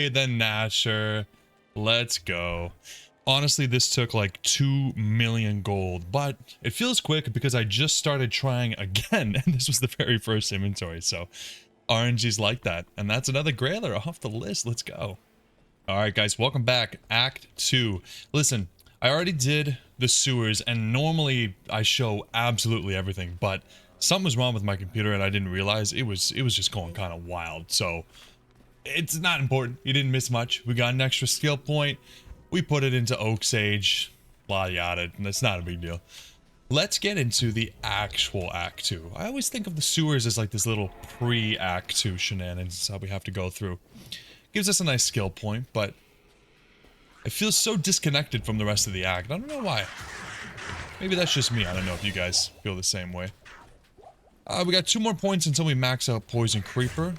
the Gnasher. Let's go. Honestly, this took like 2 million gold, but it feels quick because I just started trying again, and this was the very first inventory, so RNG's like that. And that's another Grailer off the list. Let's go. Alright guys, welcome back. Act 2. Listen, I already did the sewers, and normally I show absolutely everything, but something was wrong with my computer and I didn't realize. It was just going kind of wild, so it's not important. You didn't miss much. We got an extra skill point. We put it into Oak Sage, yada yada, and that's not a big deal. Let's get into the actual Act 2. I always think of the sewers as like this little pre-Act 2 shenanigans that we have to go through. Gives us a nice skill point, but it feels so disconnected from the rest of the act. I don't know why. Maybe that's just me. I don't know if you guys feel the same way. We got 2 more points until we max out Poison Creeper.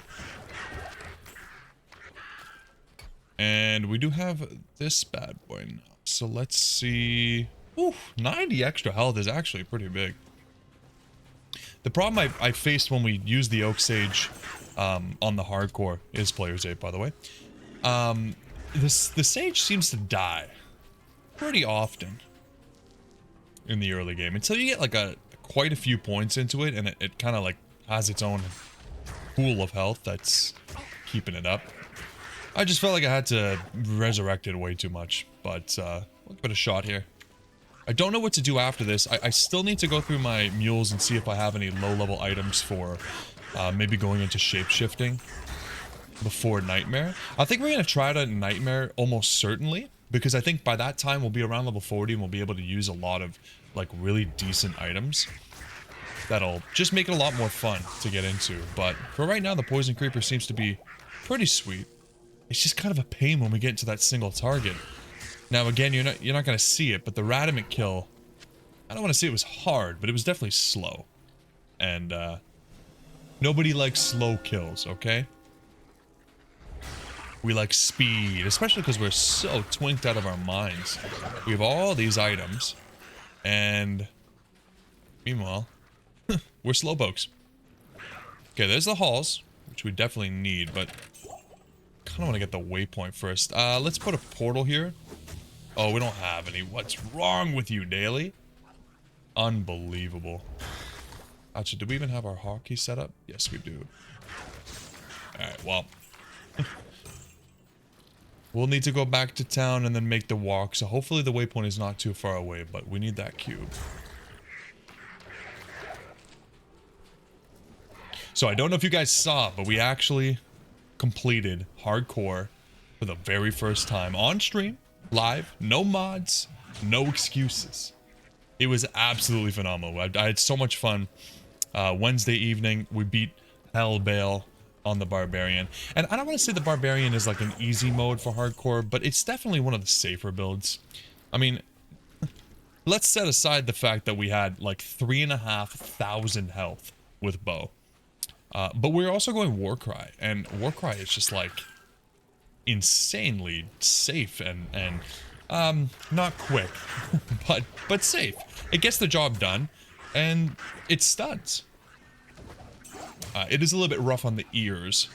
And we do have this bad boy now. So let's see. Ooh, 90 extra health is actually pretty big. The problem I faced when we used the Oak Sage on the hardcore is Player's 8, by the way. The Sage seems to die pretty often in the early game until you get like quite a few points into it, and it kind of like has its own pool of health that's keeping it up. I just felt like I had to resurrect it way too much, but we'll give it a shot here. I don't know what to do after this. I still need to go through my mules and see if I have any low-level items for maybe going into shape-shifting before Nightmare. I think we're going to try it at Nightmare almost certainly, because I think by that time we'll be around level 40 and we'll be able to use a lot of like really decent items. That'll just make it a lot more fun to get into. But for right now, the Poison Creeper seems to be pretty sweet. It's just kind of a pain when we get into that single target. Now again, you're not going to see it, but the Radamant kill, I don't want to say it was hard, but it was definitely slow. And nobody likes slow kills, okay? We like speed, especially because we're so twinked out of our minds. We have all these items, and meanwhile, we're slowpokes. Okay, there's the halls, which we definitely need, but kind of want to get the waypoint first. Let's put a portal here. Oh, we don't have any. What's wrong with you, Daily? Unbelievable. Actually, do we even have our hotkey set up? Yes, we do. Alright, well. We'll need to go back to town and then make the walk, so hopefully the waypoint is not too far away, but we need that cube. So I don't know if you guys saw, but we actually completed hardcore for the very first time on stream, live, no mods, no excuses. It was absolutely phenomenal. I had so much fun. Wednesday evening, we beat Hellbale on the Barbarian. And I don't want to say the Barbarian is like an easy mode for hardcore, but it's definitely one of the safer builds. I mean, let's set aside the fact that we had like 3,500 health with bow. But we're also going Warcry, and Warcry is just like insanely safe and not quick, but safe. It gets the job done, and it stuns. It is a little bit rough on the ears.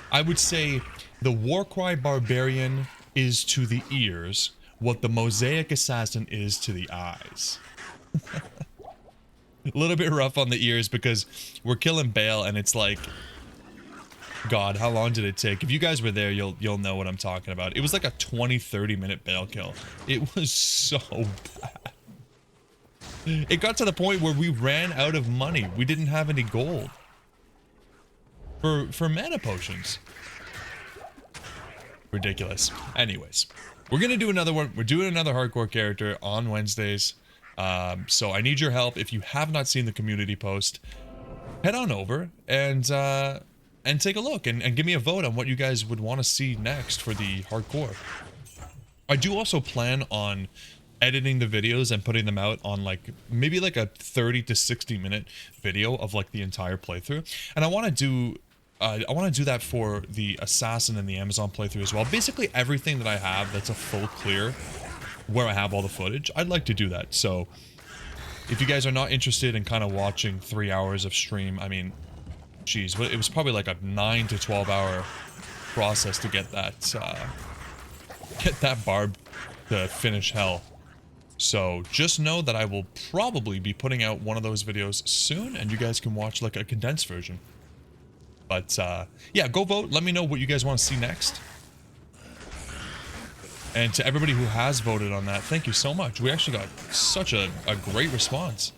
I would say the Warcry Barbarian is to the ears what the Mosaic Assassin is to the eyes. A little bit rough on the ears because we're killing Bale, and it's like, God, how long did it take? If you guys were there, you'll know what I'm talking about. It was like a 20-30 minute Bale kill. It was so bad. It got to the point where we ran out of money. We didn't have any gold for mana potions. Ridiculous. Anyways, we're gonna do another one. We're doing another hardcore character on Wednesdays. So I need your help. If you have not seen the community post, head on over and take a look and give me a vote on what you guys would want to see next for the hardcore. I do also plan on editing the videos and putting them out on like maybe like a 30 to 60 minute video of like the entire playthrough. And I want to do that for the Assassin and the Amazon playthrough as well. Basically everything that I have that's a full clear where I have all the footage, I'd like to do that. So if you guys are not interested in kind of watching 3 hours of stream, I mean, geez, it was probably like a 9 to 12 hour process to get that barb to finish hell. So just know that I will probably be putting out one of those videos soon, and you guys can watch like a condensed version. But yeah, go vote. Let me know what you guys want to see next. And to everybody who has voted on that, thank you so much. We actually got such a great response.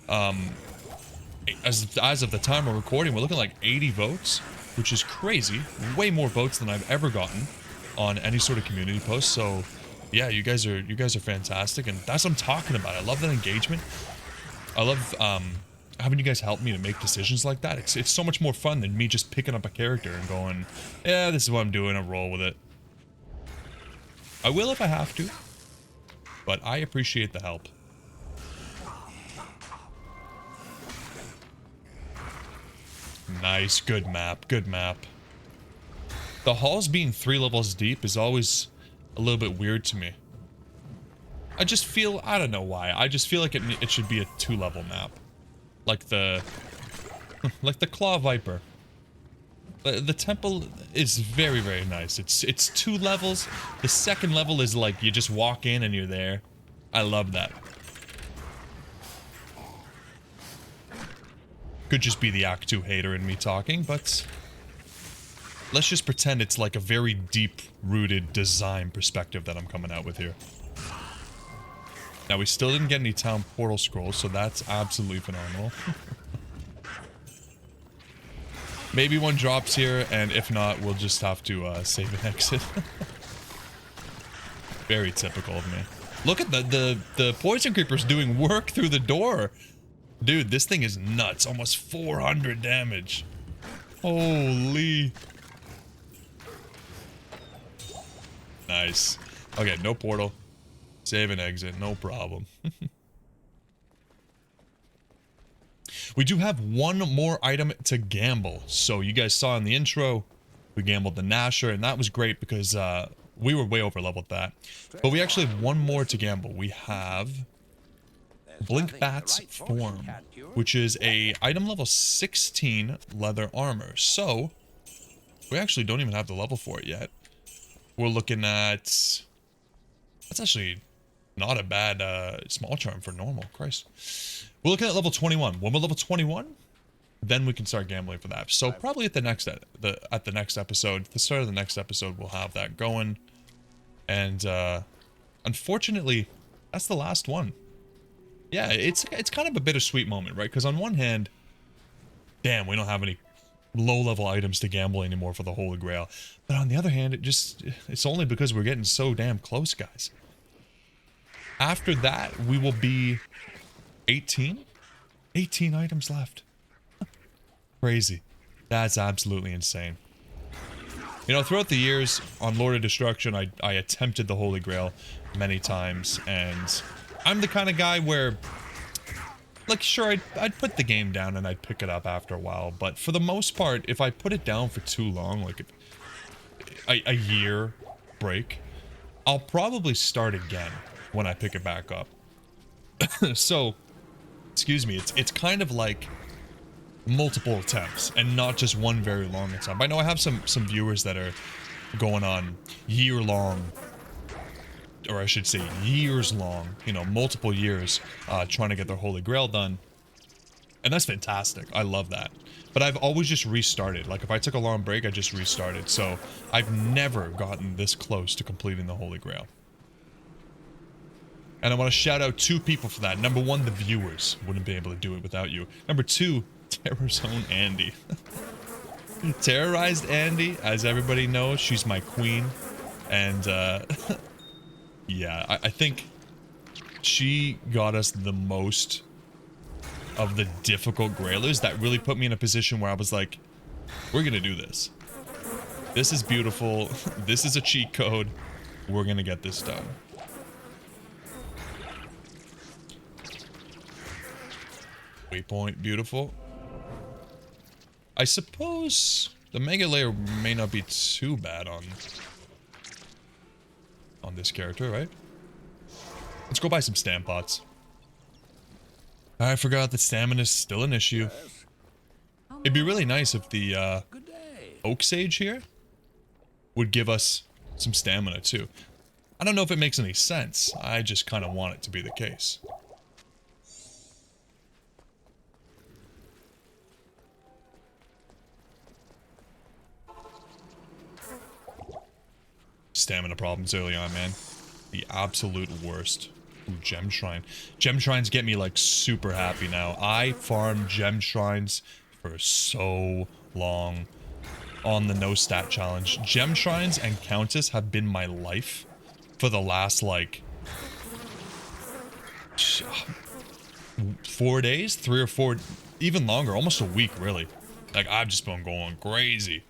As of the time we're recording, we're looking like 80 votes, which is crazy. Way more votes than I've ever gotten on any sort of community post. So yeah, you guys are fantastic, and that's what I'm talking about. I love that engagement. I love having you guys help me to make decisions like that. It's so much more fun than me just picking up a character and going, yeah, this is what I'm doing, I'll roll with it. I will if I have to, but I appreciate the help. Nice, good map, good map. The halls being 3 levels deep is always a little bit weird to me. I just feel, I don't know why, I just feel like it should be a 2-level map. Like the Claw Viper. The temple is very, very nice. It's 2 levels. The second level is like you just walk in and you're there. I love that. Could just be the Act 2 hater in me talking, but let's just pretend it's like a very deep-rooted design perspective that I'm coming out with here. Now, we still didn't get any town portal scrolls, so that's absolutely phenomenal. Maybe one drops here, and if not, we'll just have to save and exit. Very typical of me. Look at the poison creepers doing work through the door. Dude, this thing is nuts. Almost 400 damage. Holy. Nice. Okay, no portal. Save and exit, no problem. We do have one more item to gamble. So you guys saw in the intro, we gambled the Gnasher, and that was great because we were way over leveled that. But we actually have one more to gamble. We have Blinkbat's Form, which is a item level 16 leather armor. So we actually don't even have the level for it yet. We're looking at, that's actually not a bad small charm for normal. Christ. We're looking at level 21. When we're level 21, then we can start gambling for that. So probably at the next episode, the start of the next episode, we'll have that going. And unfortunately, that's the last one. Yeah, it's kind of a bittersweet moment, right? Because on one hand, damn, we don't have any low-level items to gamble anymore for the Holy Grail. But on the other hand, it's only because we're getting so damn close, guys. After that, we will be 18? 18 items left. Crazy. That's absolutely insane. You know, throughout the years on Lord of Destruction, I attempted the Holy Grail many times, and I'm the kind of guy where, like, sure, I'd put the game down and I'd pick it up after a while, but for the most part, if I put it down for too long, like a year break, I'll probably start again when I pick it back up. So, excuse me, it's kind of like multiple attempts and not just one very long attempt. I know I have some viewers that are going on year-long, or I should say years-long, you know, multiple years trying to get their Holy Grail done. And that's fantastic. I love that. But I've always just restarted. Like, if I took a long break, I just restarted. So I've never gotten this close to completing the Holy Grail. And I want to shout out 2 people for that. Number 1, the viewers. Wouldn't be able to do it without you. Number 2, Terror Zone Andy. Terrorized Andy, as everybody knows, she's my queen. And, yeah, I think she got us the most of the difficult Grailers. That really put me in a position where I was like, we're gonna do this. This is beautiful. This is a cheat code. We're gonna get this done. Waypoint, beautiful. I suppose the Maggot Lair may not be too bad on this character, right? Let's go buy some stamp pots. I forgot that stamina is still an issue. It'd be really nice if the Oak Sage here would give us some stamina too. I don't know if it makes any sense. I just kind of want it to be the case. Stamina problems early on, man. The absolute worst. Ooh, gem shrine. Gem shrines get me like super happy now. I farmed gem shrines for so long on the no stat challenge. Gem shrines and countess have been my life for the last like 4 days, 3 or 4, even longer, almost a week really. Like I've just been going crazy.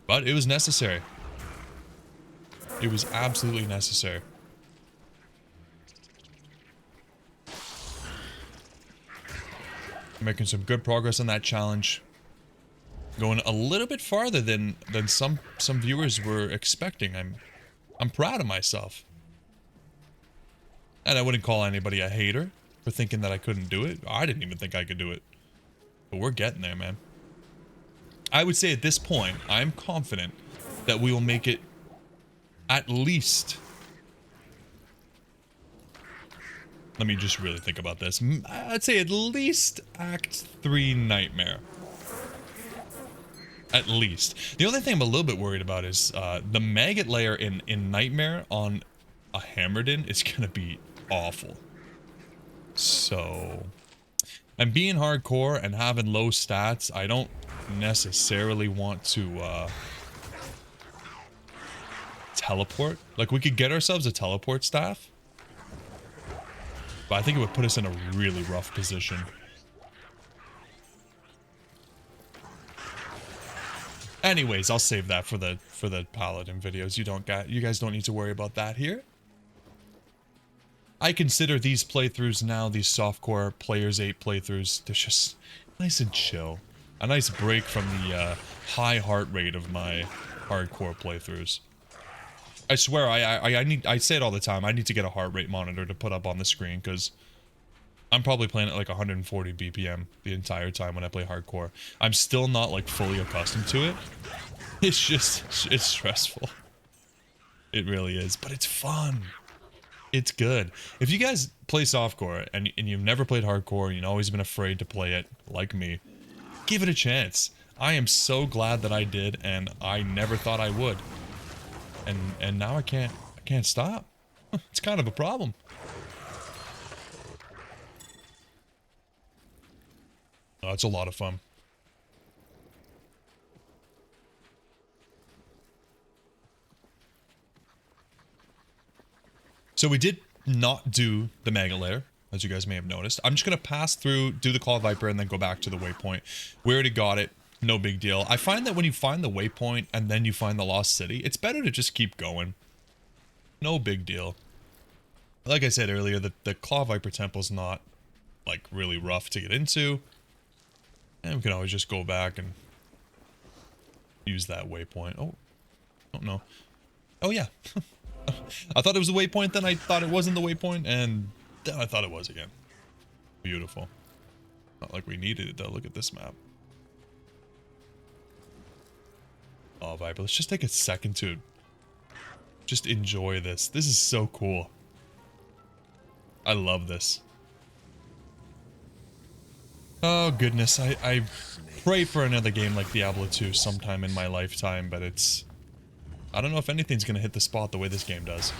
But it was necessary. It was absolutely necessary. Making some good progress on that challenge. Going a little bit farther than some viewers were expecting. I'm proud of myself. And I wouldn't call anybody a hater for thinking that I couldn't do it. I didn't even think I could do it. But we're getting there, man. I would say at this point, I'm confident that we will make it at least... Let me just really think about this. I'd say at least Act 3 Nightmare. At least. The only thing I'm a little bit worried about is the Maggot Lair in Nightmare on a Hammerden is going to be awful. So... And being hardcore and having low stats, I don't necessarily want to teleport. Like, we could get ourselves a teleport staff, but I think it would put us in a really rough position. Anyways, I'll save that for the paladin videos. You guys don't need to worry about that here. I consider these playthroughs now, these softcore Players 8 playthroughs, they're just nice and chill. A nice break from the high heart rate of my hardcore playthroughs. I swear, I say it all the time, I need to get a heart rate monitor to put up on the screen, because I'm probably playing at like 140 BPM the entire time when I play hardcore. I'm still not like fully accustomed to it. It's just, it's stressful. It really is, but it's fun. It's good. If you guys play softcore and you've never played hardcore and you've always been afraid to play it, like me, give it a chance. I am so glad that I did, and I never thought I would. And now I can't stop. It's kind of a problem. Oh, it's a lot of fun. So we did not do the Maggot Lair, as you guys may have noticed. I'm just going to pass through, do the Claw Viper, and then go back to the waypoint. We already got it. No big deal. I find that when you find the waypoint and then you find the Lost City, it's better to just keep going. No big deal. Like I said earlier, the Claw Viper Temple's not, like, really rough to get into. And we can always just go back and use that waypoint. Oh, I don't know. Oh, yeah. I thought it was the waypoint, then I thought it wasn't the waypoint, and then I thought it was again. Beautiful. Not like we needed it, though. Look at this map. Oh, Viper, let's just take a second to just enjoy this. This is so cool. I love this. Oh, goodness. I pray for another game like Diablo 2 sometime in my lifetime, but it's... I don't know if anything's going to hit the spot the way this game does.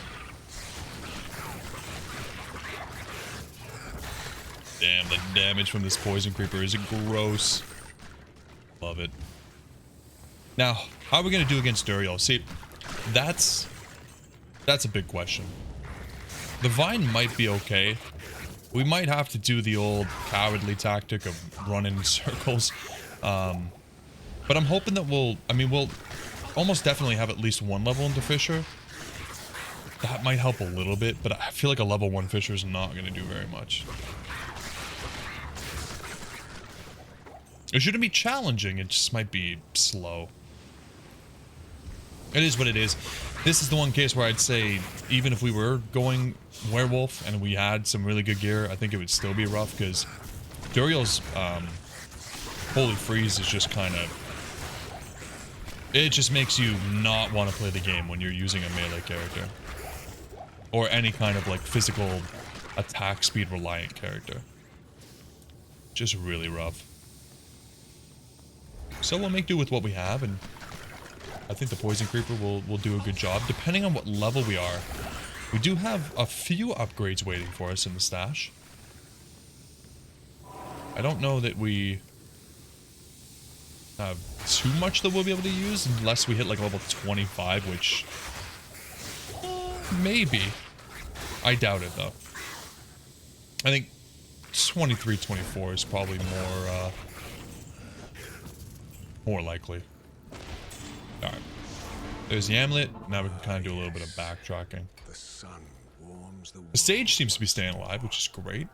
Damn, the damage from this Poison Creeper is gross. Love it. Now, how are we going to do against Duriel? See, that's a big question. The Vine might be okay. We might have to do the old cowardly tactic of running in circles. But I'm hoping that we'll almost definitely have at least one level into Fisher. That might help a little bit, but I feel like a level 1 Fisher is not going to do very much. It shouldn't be challenging, it just might be slow. It is what it is. This is the one case where I'd say, even if we were going werewolf and we had some really good gear, I think it would still be rough, because Duriel's Holy Freeze is just kind of It just makes you not want to play the game when you're using a melee character. Or any kind of like physical attack speed reliant character. Just really rough. So we'll make do with what we have, and I think the Poison Creeper will do a good job, depending on what level we are. We do have a few upgrades waiting for us in the stash. I don't know that we have too much that we'll be able to use unless we hit like level 25, which maybe. I doubt it though. I think 23, 24 is probably more likely. All right. There's the amulet. Now we can kind of do a little bit of backtracking. The sun warms the The sage seems to be staying alive, which is great.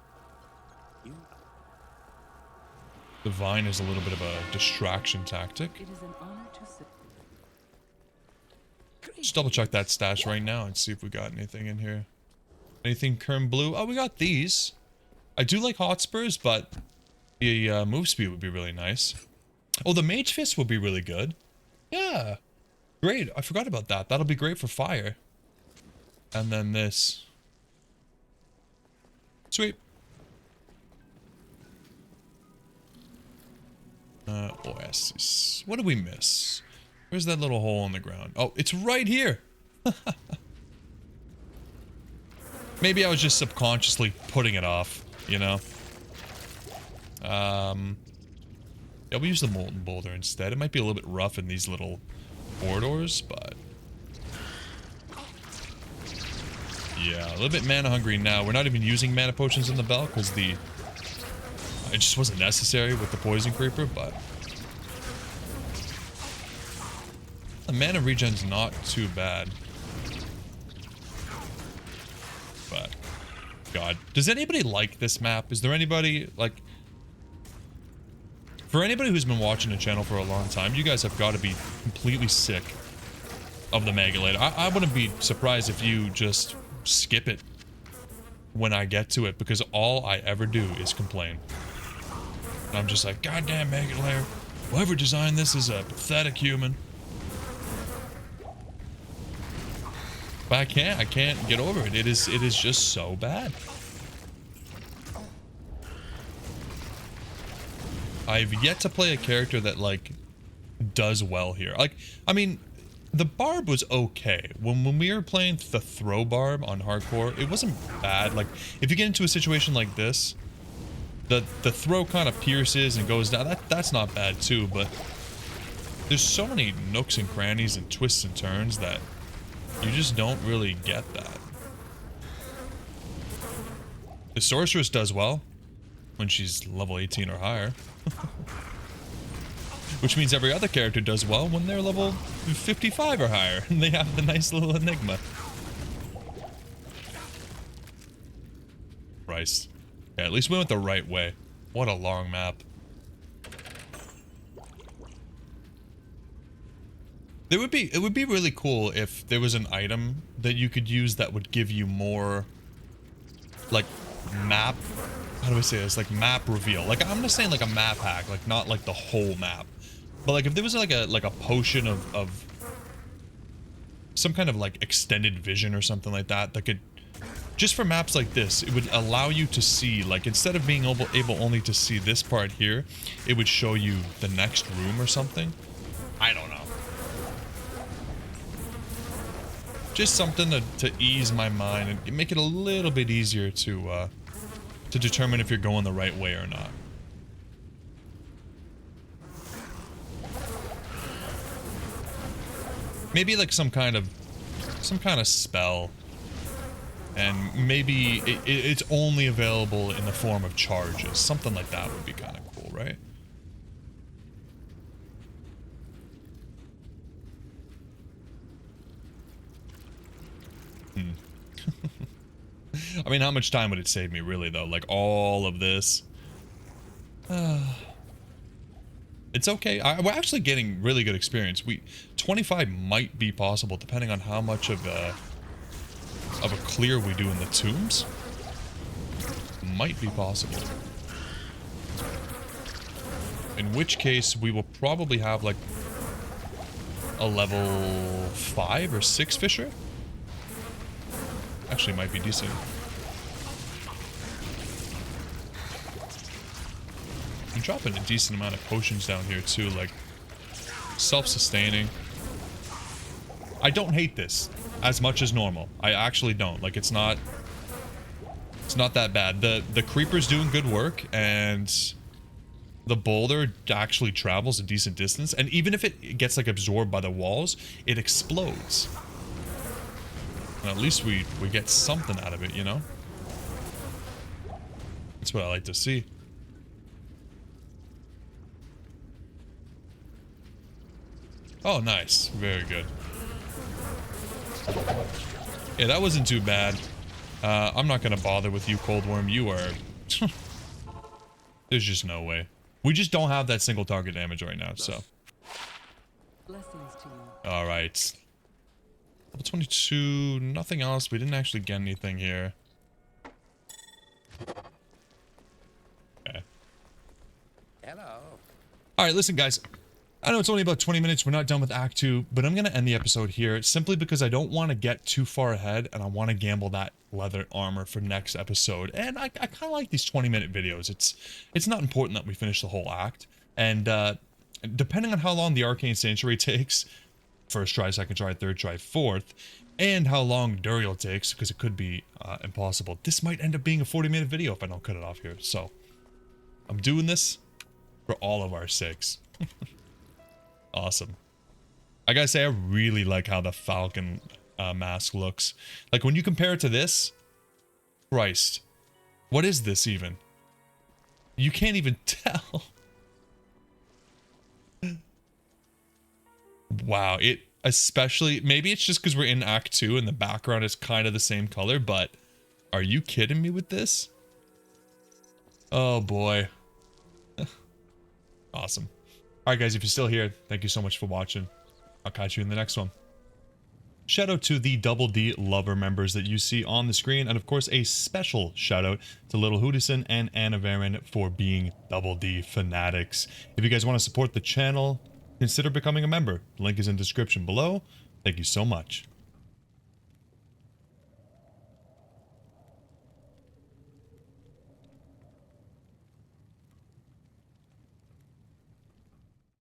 The vine is a little bit of a distraction tactic. It is an honor to sit. Just double check that stash right now and see if we got anything in here. Anything Kern Blue? Oh, we got these. I do like Hotspurs, but the move speed would be really nice. Oh, the Mage Fist would be really good. Yeah. Great. I forgot about that. That'll be great for fire. And then this. Sweet. Oasis. What did we miss? Where's that little hole in the ground? Oh, it's right here. Maybe I was just subconsciously putting it off, you know? Yeah, we'll use the Molten Boulder instead. It might be a little bit rough in these little corridors, but... yeah, a little bit mana hungry now. We're not even using mana potions in the bell because it just wasn't necessary with the Poison Creeper, but... the mana regen's not too bad. But... God. Does anybody like this map? Is there anybody, like... for anybody who's been watching the channel for a long time, you guys have got to be completely sick of the Maggot Lair. I wouldn't be surprised if you just skip it when I get to it, because all I ever do is complain. And I'm just like, goddamn Maggot Lair. Whoever designed this is a pathetic human. But I can't get over it. It is just so bad. I've yet to play a character that, like, does well here. Like, I mean, the Barb was okay. When we were playing the Throw Barb on Hardcore, it wasn't bad. Like, if you get into a situation like this, the throw kind of pierces and goes down. That's not bad, too, but there's so many nooks and crannies and twists and turns that you just don't really get that. The Sorceress does well when she's level 18 or higher. Which means every other character does well when they're level 55 or higher, and they have the nice little enigma. Christ. Yeah, at least we went the right way. What a long map. It would be really cool if there was an item that you could use that would give you more, like, map, how do I say this, like map reveal. Like, I'm just saying like a map hack, like not like the whole map, but like if there was like a potion of some kind of like extended vision or something like that that could, just for maps like this, it would allow you to see, like, instead of being able only to see this part here, it would show you the next room or something. I don't know. Just something to ease my mind and make it a little bit easier to determine if you're going the right way or not. Maybe like some kind of spell, and maybe it's only available in the form of charges. Something like that would be kind of cool, right? I mean, how much time would it save me, really, though? Like, all of this. It's okay. We're actually getting really good experience. 25 might be possible, depending on how much of a clear we do in the tombs. Might be possible. In which case, we will probably have, like, a level 5 or 6 fisher. Actually, might be decent. I'm dropping a decent amount of potions down here too, like self-sustaining. I don't hate this as much as normal. I actually don't. Like, it's not that bad. The creeper's doing good work, and the boulder actually travels a decent distance, and even if it gets like absorbed by the walls, it explodes. And at least we get something out of it, you know? That's what I like to see. Oh, nice. Very good. Yeah, that wasn't too bad. I'm not gonna bother with you, Cold Worm. You are... There's just no way. We just don't have that single target damage right now, so... Alright. Level 22, nothing else. We didn't actually get anything here. Okay. Hello. Alright, listen, guys. I know it's only about 20 minutes. We're not done with Act 2, but I'm going to end the episode here simply because I don't want to get too far ahead, and I want to gamble that leather armor for next episode. And I kind of like these 20-minute videos. It's not important that we finish the whole act. And depending on how long the Arcane Sanctuary takes, first try, second try, third try, fourth, and how long Duriel takes, because it could be impossible, this might end up being a 40-minute video if I don't cut it off here. So, I'm doing this for all of our sakes. Awesome. I gotta say, I really like how the Falcon mask looks. Like, when you compare it to this, Christ, what is this even? You can't even tell. Wow, it especially, maybe it's just because we're in Act 2 and the background is kind of the same color, but are you kidding me with this? Oh boy. Awesome. Alright guys, if you're still here, thank you so much for watching. I'll catch you in the next one. Shout out to the Double D lover members that you see on the screen, and of course a special shout out to Little Hoodison and Anna Varen for being Double D fanatics. If you guys want to support the channel, consider becoming a member. Link is in the description below. Thank you so much.